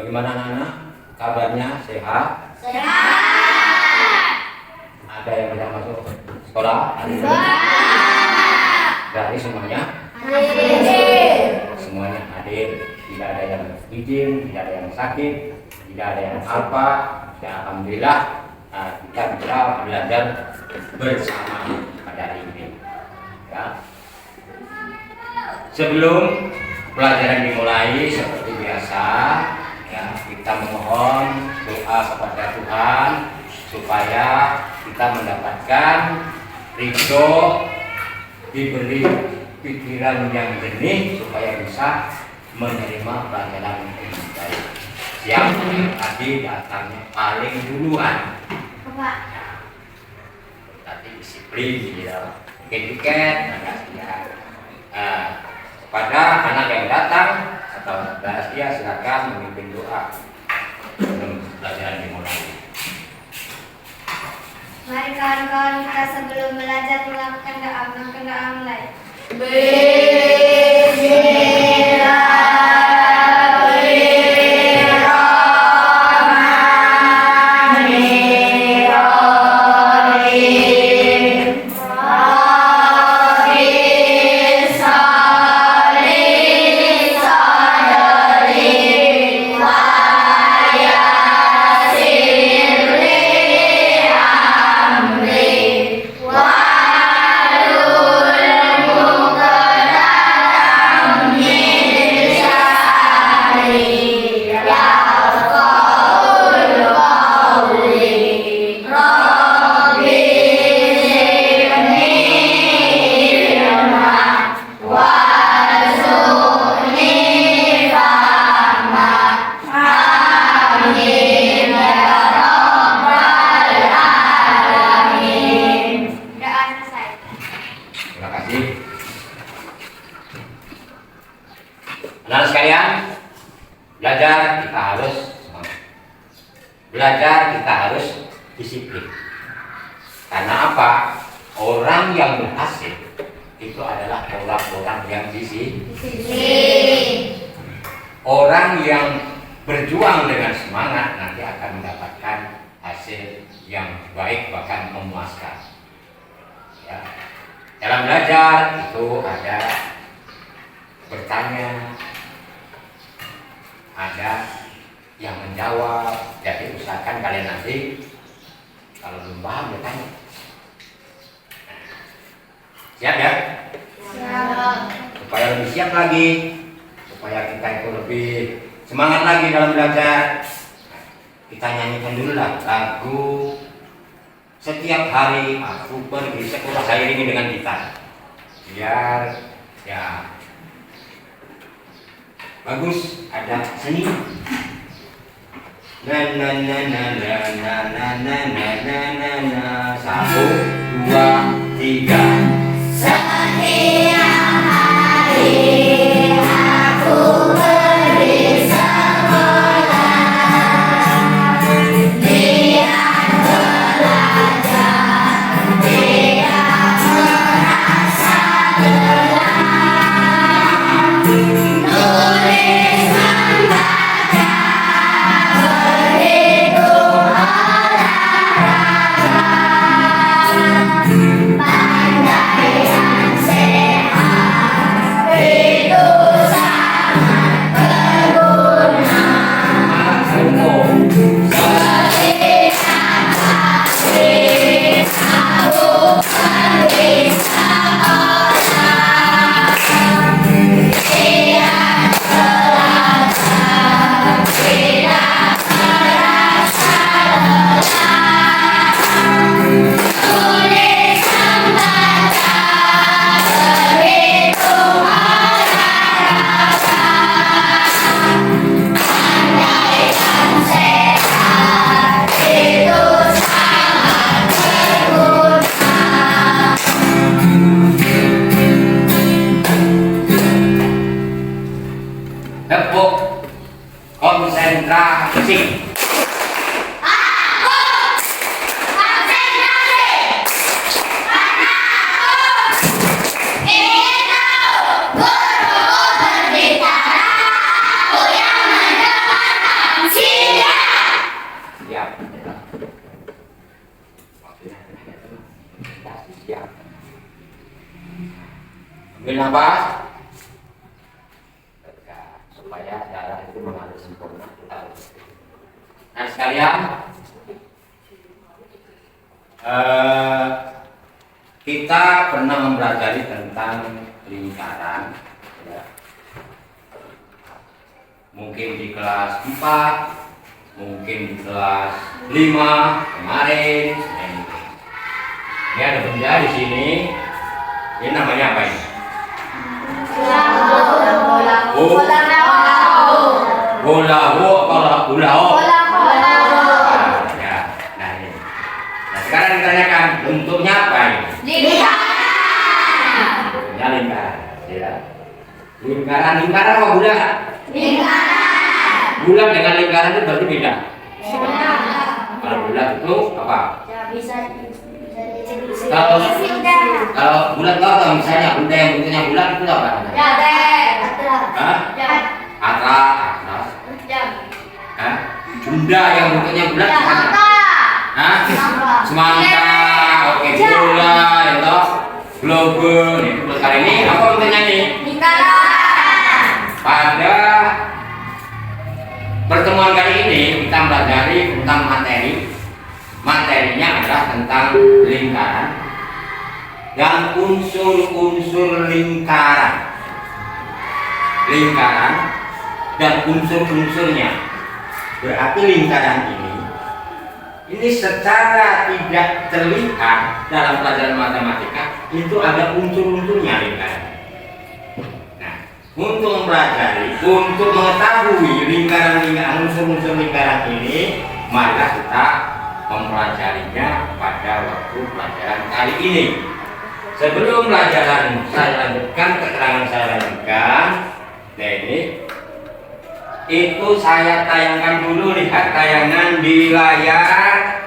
Bagaimana anak-anak? Kabarnya sehat? Sehat. Ada yang tidak masuk sekolah? Berarti semuanya? Hadir. Semuanya hadir. Tidak ada yang izin, tidak ada yang sakit, tidak ada yang apa. Ya, alhamdulillah kita bisa belajar bersama pada hari ini. Ya. Sebelum pelajaran dimulai seperti biasa, ya, kita memohon doa kepada Tuhan supaya kita mendapatkan ridho, diberi pikiran yang jernih supaya bisa menerima pelajaran yang baik. Yang tadi datangnya paling duluan. Tadi disiplin, gitu. Mungkin tiket, pada anak yang datang atau rahasia silakan memimpin doa sebelum pelajaran dimulai. Mari kawan-kawan kita sebelum belajar melakukan doa mulai. Anak sekalian, belajar kita harus disiplin. Karena apa? Orang yang berhasil itu adalah orang-orang yang disiplin. Orang yang berjuang dengan semangat nanti akan mendapatkan hasil yang baik, bahkan memuaskan. Ya. Dalam belajar itu ada bertanya, ada yang menjawab. Jadi usahakan kalian nanti kalau belum paham bertanya. Siap ya? Siap. Supaya lebih siap lagi, supaya kita itu lebih semangat lagi dalam belajar. Kita nyanyikan dulu lah lagu Setiap Hari Aku Pergi Sekolah, saya iringi dengan kita. Biar ya bagus, ada seni. Na na na na na na na na na na na na. 1, 2, 3. Setiap hari aku pergi sekolah, dia belajar, dia merasa lelah, nulis membaca, berhitung olahraga, pandai dan sehat, itu sangat berguna. Setiap hari aku pergi sekolah, dia belajar, tidak merasa lelah, tulis membaca, berhitung olahraga, pandai dan sehat, itu sangat berguna. Tepuk konsentrasi. Aku konsentrasi karena aku ingin tahu guruku berbicara, aku yang mendengarkan. Ambil nafas. Supaya darah itu mengalir sempurna. Nah sekalian, kita pernah mempelajari tentang lingkaran, ya. Mungkin di kelas 4, mungkin di kelas 5 kemarin. Ini ada benda di sini. Ini namanya apa ini? Bola. Ya. Nah ini. Nah sekarang ditanyakan bentuknya apa ini? Bentuknya lingkaran. Ya. Lingkaran apa bulat? Bulat dengan lingkaran itu berarti beda. Kalau bulat itu apa? Kalau bulat apa misalnya benda yang bentuknya bulat itu apa namanya? Atlas. Benda yang bentuknya bulat semangka, oke, bola, ya toh, globe. Nih, kali ini apa bentuknya nih? Pada pertemuan kali ini kita pelajari tentang materi. Materinya adalah tentang lingkaran dan unsur-unsur lingkaran dan unsur-unsurnya. Berarti lingkaran ini secara tidak terlihat dalam pelajaran matematika itu ada unsur-unsurnya lingkaran. Nah, untuk mempelajari, untuk mengetahui lingkaran unsur-unsur lingkaran ini, maka kita mempelajarinya pada waktu pelajaran kali ini. Sebelum pelajaran saya lanjutkan, keterangan saya lanjutkan, nah ini itu saya tayangkan dulu, lihat tayangan di layar.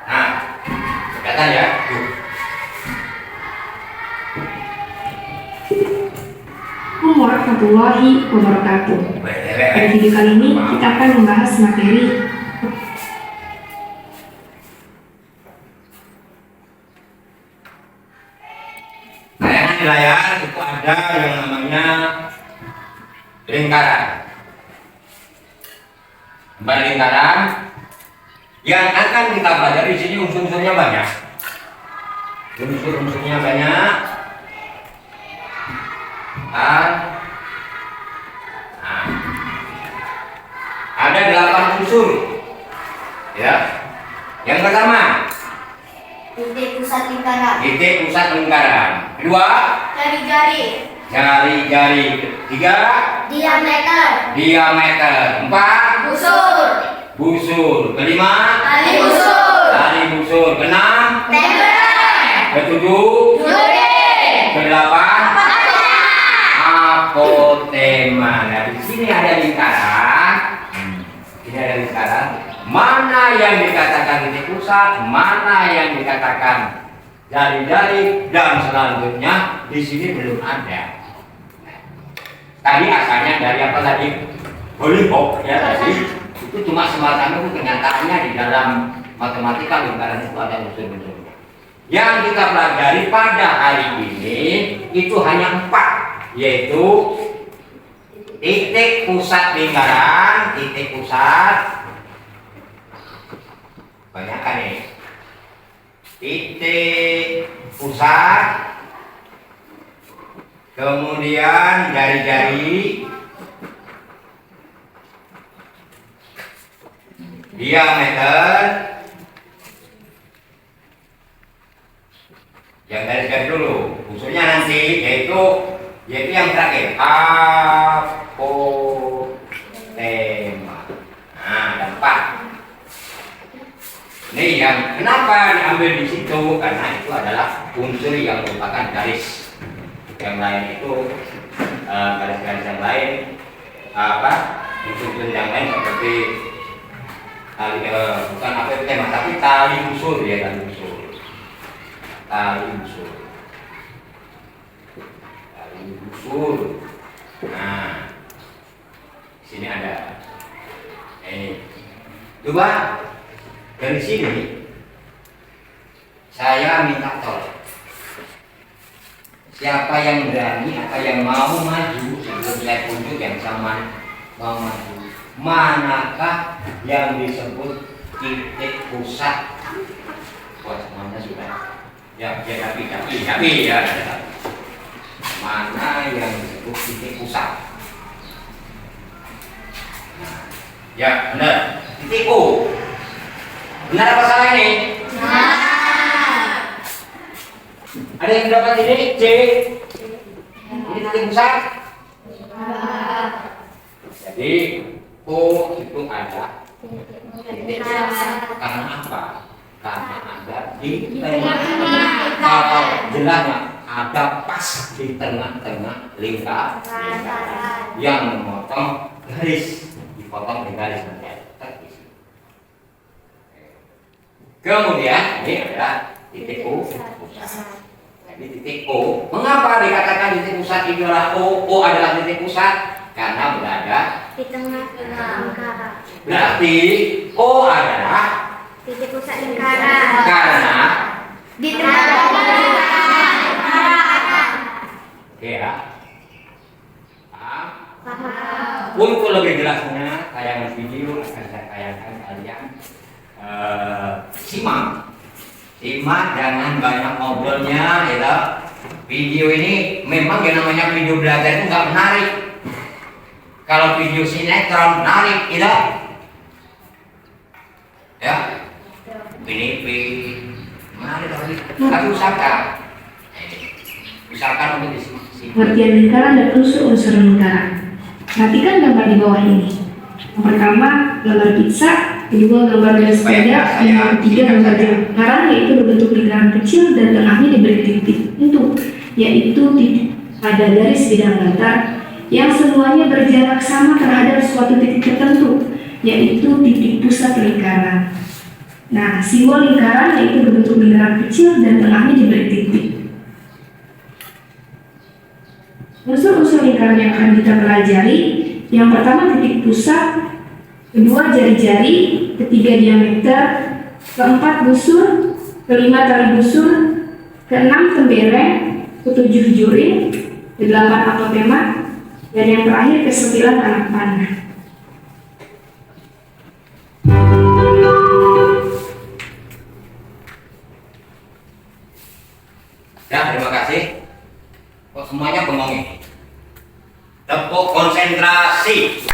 Nah, kelihatan ya? Assalamualaikum warahmatullahi wabarakatuh. Pada video kali ini kita akan membahas materi tayangan di layar itu ada yang namanya lingkaran. Pada lingkaran yang akan kita pelajari di sini unsur-unsurnya banyak. Unsur-unsurnya banyak. Nah, ada 8 unsur. Ya. Yang pertama, Titik pusat lingkaran. Kedua, Jari-jari. Ketiga, diameter. Empat, busur. Kelima, tali busur. Keenam, ketujuh, kedelapan, apotema. Nah, di sini ada lingkaran. Mana yang dikatakan titik pusat, mana yang dikatakan jari-jari, dan selanjutnya di sini belum ada. Tadi asalnya dari apa tadi? Hollyhock ya tadi. Itu cuma semacam itu, kenyataannya di dalam matematika lingkaran itu ada unsur-unsurnya. Yang kita pelajari pada hari ini itu hanya 4, yaitu titik pusat lingkaran, banyak kan nih, titik pusat, kemudian jari-jari, diameter, yang garis-garis dulu, usulnya nanti yaitu yang terakhir, apotema. Nah, ada 4. Ini yang kenapa diambil di situ, karena itu adalah unsur yang merupakan garis. Yang lain itu garis-garis yang lain, unsur yang lain seperti tali, bukan apotema tapi tali busur ya, tali busur. Nah, Sini ada. Ini. Coba dari sini saya minta tolong. Siapa yang berani atau yang mau maju sebelum saya tunjuk yang sama mau maju. Manakah yang disebut titik pusat? Wah, semuanya sudah. Ya, tapi ya. Mana yang disebut titik pusat? Nah, ya, benar. Titik O. Benar apa salah ini? Ada yang mendapat ini C. Ini titik pusat. Jadi O itu ada titik pusat. Karena apa? Karena ada di tengah. Kalau jelasnya ada pas di tengah-tengah lingkaran yang memotong garis, dipotong dengan garis nanti ada. Kemudian ini adalah titik O pusat. Jadi titik O, mengapa dikatakan titik pusat itu adalah O? O adalah titik pusat karena berada Di tengah-tengah lingkaran. Berarti O adalah Titik pusat lingkaran. karena Di tengah-tengah lingkaran. Oke ya. Paham? Paham. Untuk lebih jelasnya tayangan video akan saya tayangkan kalian simak jangan banyak ngobrolnya ya. Video ini memang yang namanya video belajar itu nggak menarik. Kalau video sinetron menarik tidak ya. PDP menarik tapi usahakan untuk disimak. Pengertian lingkaran dan unsur-unsur lingkaran. Perhatikan gambar di bawah ini. Yang pertama, gambar pizza. Kedua, gambar roda sepeda. Dan yang ketiga, gambar lingkaran, yaitu berbentuk lingkaran kecil dan tengahnya diberi titik untuk, yaitu titik pada garis bidang datar yang semuanya berjarak sama terhadap suatu titik tertentu, yaitu titik pusat lingkaran. Nah, simbol lingkaran yaitu berbentuk lingkaran kecil dan tengahnya diberi titik. Unsur-unsur lingkaran yang akan kita pelajari, yang pertama titik pusat, kedua jari-jari, ketiga diameter, keempat busur, kelima tali busur, keenam tembereng, ketujuh juring, kedelapan apotema, dan yang terakhir kesembilan anak panah. Ya, terima kasih. Kok semuanya bengong ini? Tepuk konsentrasi.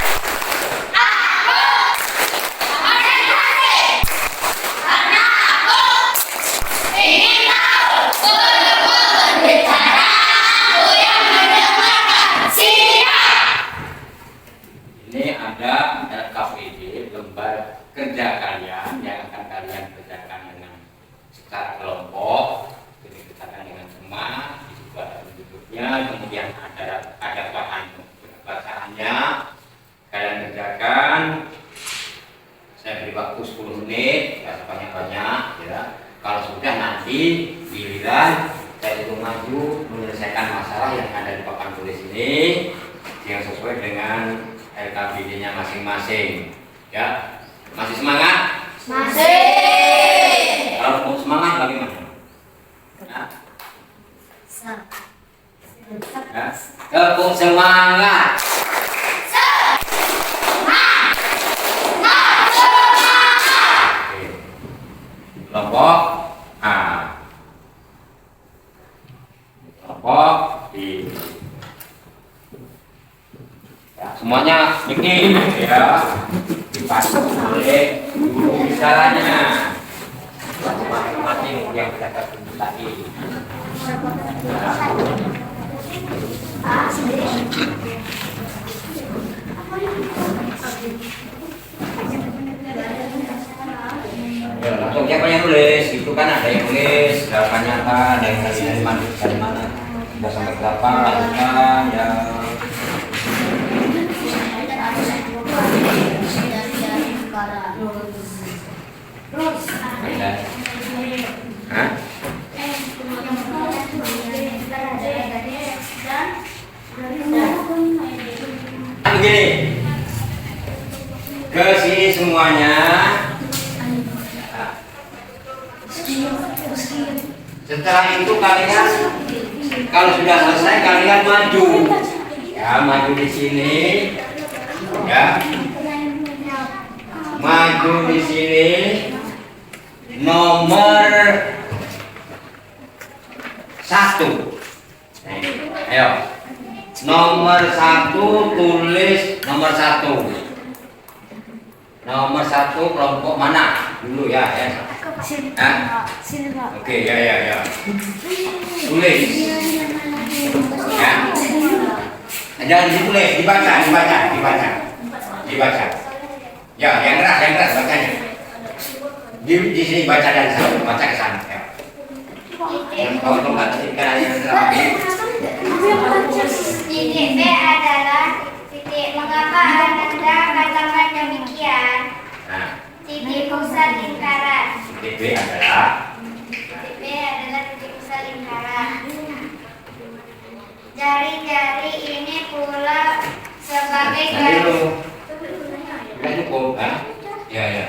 Ini ada LKPD, lembar kerja kalian yang akan kalian kerjakan dengan secara kelompok, jadi kerjakan dengan teman, di situ ada bentuknya, kemudian ada bacaannya, kalian kerjakan. Saya beri waktu 10 menit, tidak sebanyak-banyak, ya. Kalau sudah nanti giliran saya itu maju menyelesaikan masalah yang ada di papan tulis ini yang sesuai dengan LKPD-nya masing-masing. Ya, masih semangat? Masih. Kalau mau semangat bagaimana? Ya, tepuk semangat. Oke. Kelompok A. Kelompok B. Ya, semuanya bikin ya. Dibantu oleh guru bicaranya. Masing-masing yang kita tunjuk tadi. Ya, langsung siapa yang nulis? Itu kan ada yang nulis jawabannya apa, ada yang dari mana, sudah sampai berapa, lanjutkan ya. Hah? Begini, lagi semuanya. Nah, setelah itu kalian kalau sudah selesai kalian maju. Ya, maju di sini. Ya. Maju di sini. Nomor 1. Ayo. Nomor 1 tulis nomor 1. Nomor 1 kelompok mana? Dulu ya. Oke, ya. Tulis. Ya. Jangan ditulis, dibaca. Ya, yang keras bacanya. Di sini baca dari sana, baca ke sana. Ya. Kalau nggak Titik B adalah titik mengapa Anda katakan demikian. Nah, Titik pusat lingkaran. titik B adalah titik pusat lingkaran. Jari-jari ini pula sebagai nanti garis. lu udah cukup kan? Ya.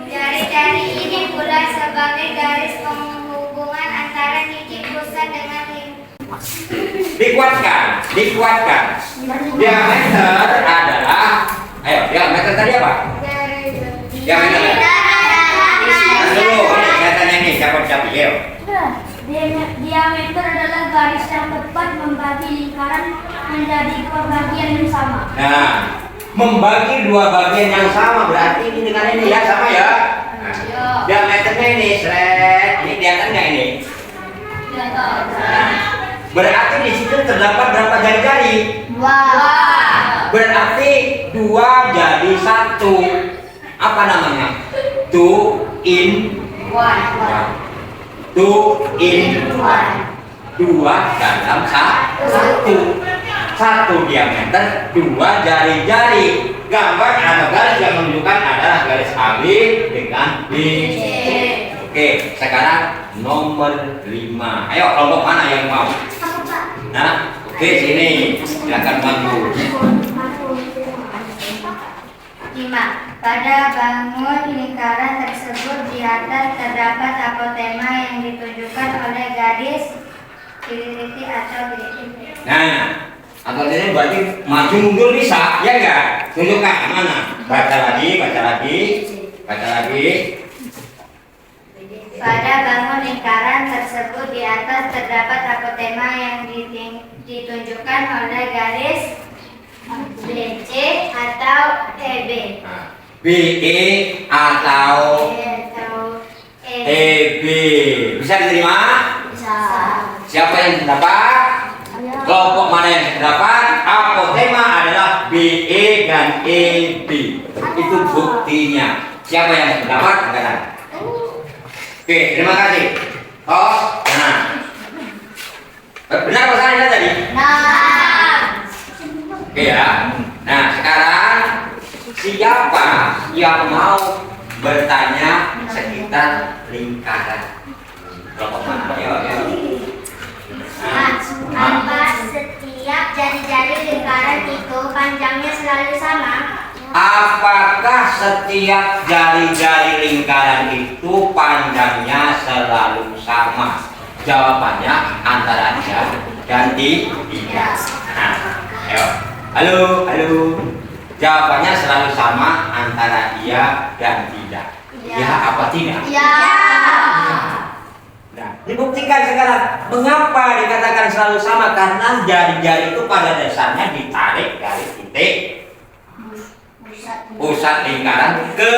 Jari-jari ini pula sebagai garis penghubungan antara titik pusat dengan Dikuatkan. Diameter adalah, ayo, diameter tadi apa? Diameter. Dulu, saya tanya nih, siapa ya? Diameter adalah garis yang tepat membagi lingkaran menjadi dua bagian yang sama. Nah, membagi dua bagian yang sama berarti ini dengan ini ya sama ya. Nah, diameternya ini, ini kelihatan nggak ini? Nah, berarti di situ terdapat berapa jari-jari? Berarti 2 jadi 1. Apa namanya? 2 in 1. 2 in 1. 2 dalam 1. 1 diameter, 2 jari-jari. Gambar atau garis yang menunjukkan adalah garis AB dengan B. Oke, sekarang nomor 5. Ayo, kelompok mana yang mau? Nah, oke, sini. Silakan maju. 5. Pada bangun lingkaran tersebut di atas terdapat apotema yang ditunjukkan oleh garis titik atau titik. Nah, atau ini berarti maju mundur bisa, ya enggak? Tunjukkan mana? Baca lagi. Pada bangun lingkaran tersebut di atas terdapat apotema yang ditunjukkan oleh garis BC atau EB. BE atau EB. Bisa diterima? Bisa. Siapa yang dapat? Kelompok mana yang dapat? Apotema adalah BE dan EB. Itu buktinya. Siapa yang dapat? Angkatan. Oke, terima kasih. Tos. Nah. Benar pesannya tadi? Nah. Oke ya. Nah, sekarang siapa yang mau bertanya sekitar lingkaran? Kelompok mana? Ayo. Apa setiap jari-jari lingkaran itu panjangnya selalu sama? Apakah setiap jari-jari lingkaran itu panjangnya selalu sama? Jawabannya antara iya dan tidak. Nah, ayo. Halo. Jawabannya selalu sama antara iya dan tidak. Ya apa tidak? Ya. Nah, dibuktikan sekarang. Mengapa dikatakan selalu sama? Karena jari-jari itu pada dasarnya ditarik dari titik pusat lingkaran ke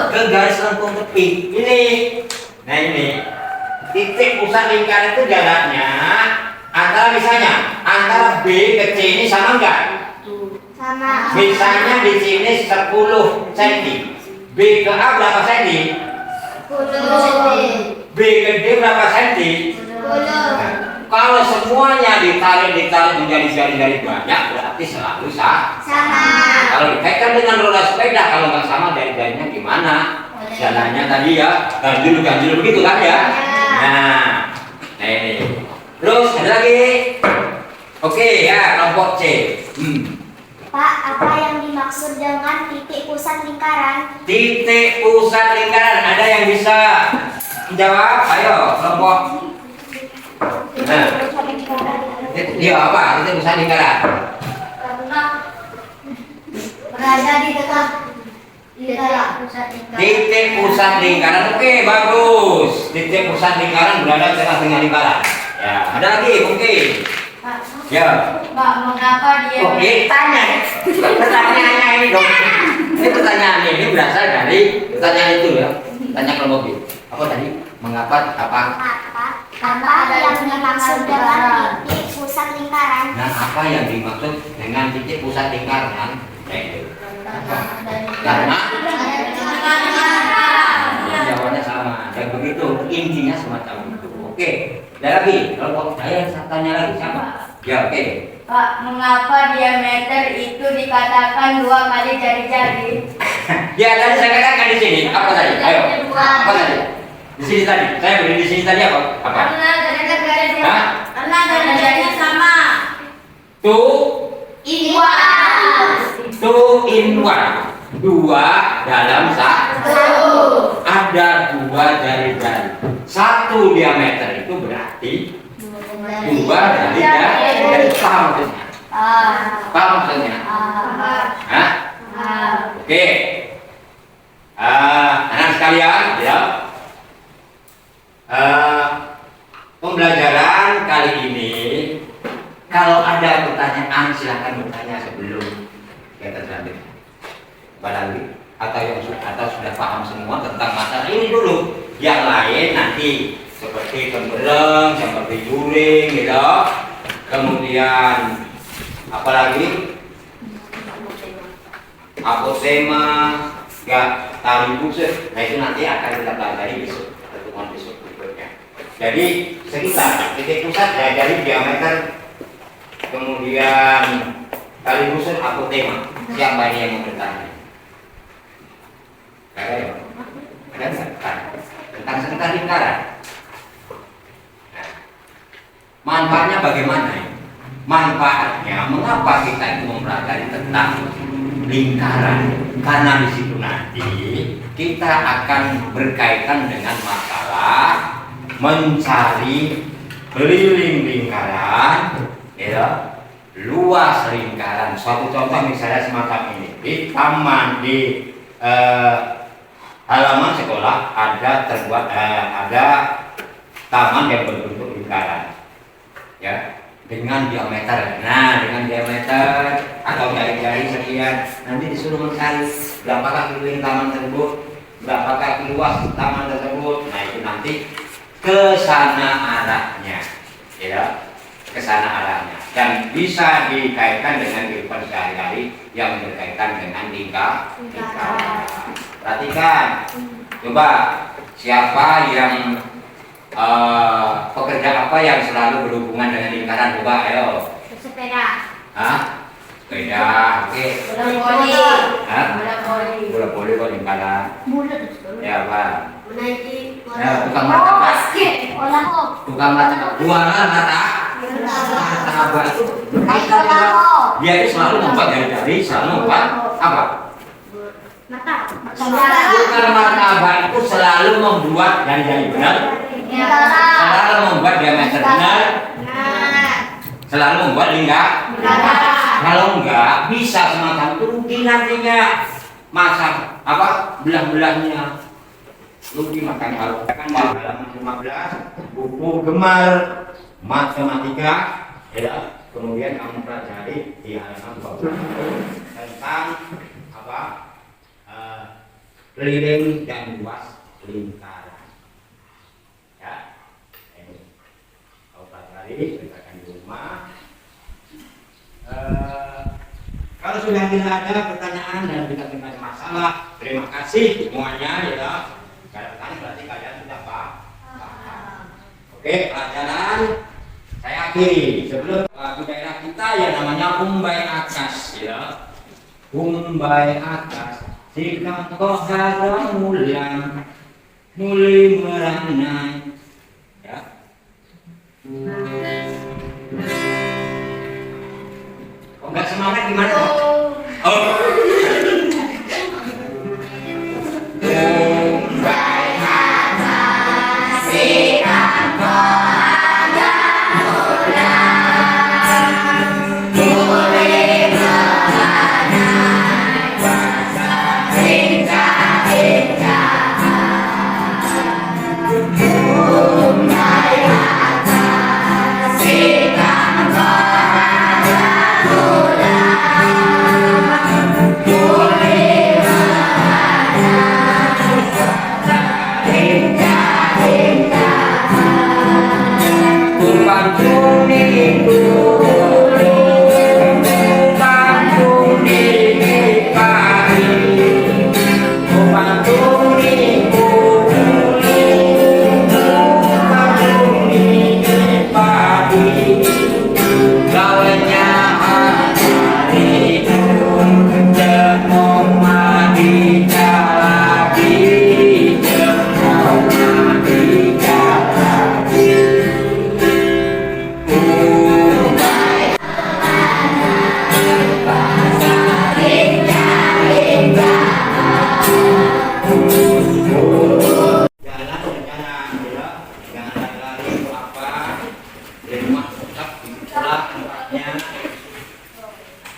ke garis lengkung tepi. Nah ini titik pusat lingkaran itu jaraknya antara misalnya antara B ke C ini sama enggak? Sama. Misalnya di sini 10 cm. B ke A berapa cm? 10. B ke D berapa cm? 10. Kalau semuanya ditarik menjadi jari-jari banyak berarti selalu sama. Kalau dikaitkan dengan roda sepeda, kalau nggak sama jari-jarinya gimana? Jalannya tadi ya ganjil begitu kan ya? Nah ini. Terus ada lagi. Oke ya, kelompok C. Pak, apa yang dimaksud dengan titik pusat lingkaran? Titik pusat lingkaran, ada yang bisa menjawab? Ayo, kelompok. Nah, dia apa? Titik pusat lingkaran. Berada di tengah pusat lingkaran. Titik pusat lingkaran, oke, bagus. Titik pusat lingkaran berada di tengah-tengah lingkaran. Ya, ada lagi mungkin. Ya. Pak, mengapa dia? Oke, tanya. Pertanyaannya ini dong. Ini pertanyaan ini berasal dari pertanyaan itu ya. Tanya kelompok B. Apa tadi? Mengapa? Apa? Apa yang dimaksud dengan titik pusat lingkaran? Nah, apa yang dimaksud dengan titik pusat lingkaran? Karena jawabannya sama. Dan begitu intinya semacam itu. Oke. Ada lagi. Kelompok saya tanya lagi siapa? Ya, oke. Pak, mengapa diameter itu dikatakan 2 kali jari-jari? Ya, tadi saya katakan di sini. Apa tadi? Ayo. Apa tadi? Di sini tadi. Saya beri di sini tadi apa? Apa? Karena garis Hah? karena garis-garisnya sama. Two In one. 2 dalam satu. Ada 2 jari-jari. 1 diameter itu berarti 2 dari jari. Paham maksudnya? Paham maksudnya? Hah? Oke. Anak sekalian, ya. Pembelajaran kali ini, kalau ada pertanyaan silahkan bertanya sebelum kita lanjut. Barangkali atau sudah paham semua tentang masalah ini dulu. Yang lain nanti seperti tembereng, seperti juring, gitu. Kemudian apalagi apotema, tali busur. Nah itu nanti akan kita pelajari besok, pertemuan besok berikutnya. Jadi sekitar titik pusat ya dari diameter, kemudian tali busur, apotema. Siapa ini yang mau bertanya? Ada ya? Ada nggak? Tentang sekitar lingkaran. Nah, manfaatnya bagaimana? Manfaatnya mengapa kita itu mempelajari tentang lingkaran? Karena di situ nanti kita akan berkaitan dengan masalah mencari keliling lingkaran, ya, luas lingkaran. Suatu contoh misalnya semacam ini di taman di halaman sekolah ada taman yang berbentuk lingkaran, ya, dengan diameter. Nah, dengan diameter atau jari-jari sekian, nanti disuruh mencari berapakah keliling taman tersebut, berapakah luas taman tersebut. Nah, itu nanti ke sana arahnya, ya, ke sana arahnya, dan bisa dikaitkan dengan kehidupan sehari-hari yang berkaitan dengan lingkaran. Perhatikan, coba siapa yang pekerja apa yang selalu berhubungan dengan lingkaran? Coba, ayo. Sepeda. Hah? Sepeda, oke. Bola voli kok lingkaran. Ya, Pak. Menaiki Ya, tukang martabak. Tukang martabak. Jualan martabak itu. Dia itu selalu membuat jari-jari, selalu membuat apa? Tukang martabak itu selalu membuat jari-jari, benar? Selalu membuat diameter, benar? Selalu membuat lingkaran. Kalau enggak bisa semacam itu rugi nantinya. Masa apa? Belah-belahnya rugi. Makanya kalau kan halaman 15 buku gemar matematika, ya, kemudian kamu pelajari di halaman 20 tentang apa? Keliling dan luas lingkaran. Ya, ini kau pelajari, kerjakan di rumah. Kalau sudah tidak ada pertanyaan dan tidak ada masalah, terima kasih semuanya, ya. Kalau bertanya berarti kalian sudah paham. Oke, pelajaran saya akhiri sebelum lagu daerah kita yang namanya Umbai Akas, ya. Umbai Akas, sikap kau harus mulai meranai, ya. Enggak semangat gimana?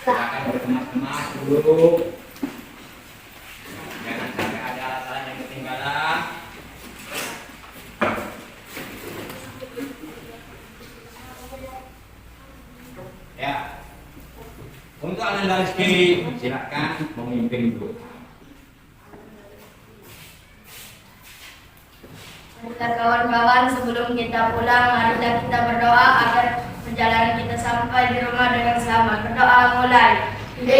Silakan berkemas-kemas dulu. Jangan sampai ada alat-alat yang ketinggalan. Ya. Untuk anak garis kiri, silakan memimpin dulu. Kawan-kawan, sebelum kita pulang, marilah kita berdoa agar perjalanan kita sampai di rumah dengan selamat. Berdoa mulai. Terima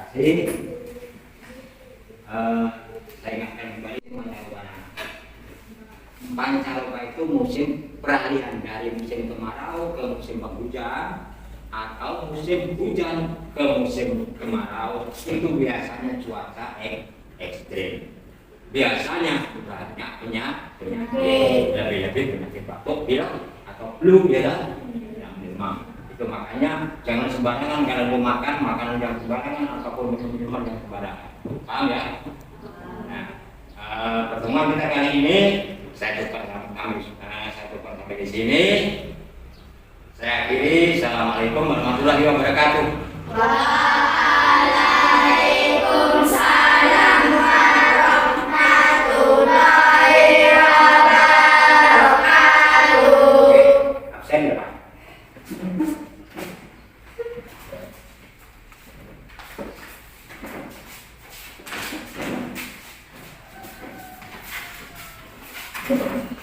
kasih. Saya ingatkan kembali pancaroba itu musim peralihan dari musim kemarau ke musim penghujan atau musim hujan ke musim kemarau. Itu biasanya cuaca ekstrim. Biasanya banyak penyakit, lebih-lebih penyakit batuk, pilek atau flu ya, yang demam. Itu makanya jangan sembarangan kalau mau makan makanan yang sembarangan ataupun minuman yang sembarangan. Paham ya? Nah, pertemuan kita kali ini saya tutup sampai di sini. Saya akhiri. Assalamualaikum warahmatullahi wabarakatuh. Waalaikumsalam warahmatullahi wabarakatuh. Absen ya Pak? Thank you.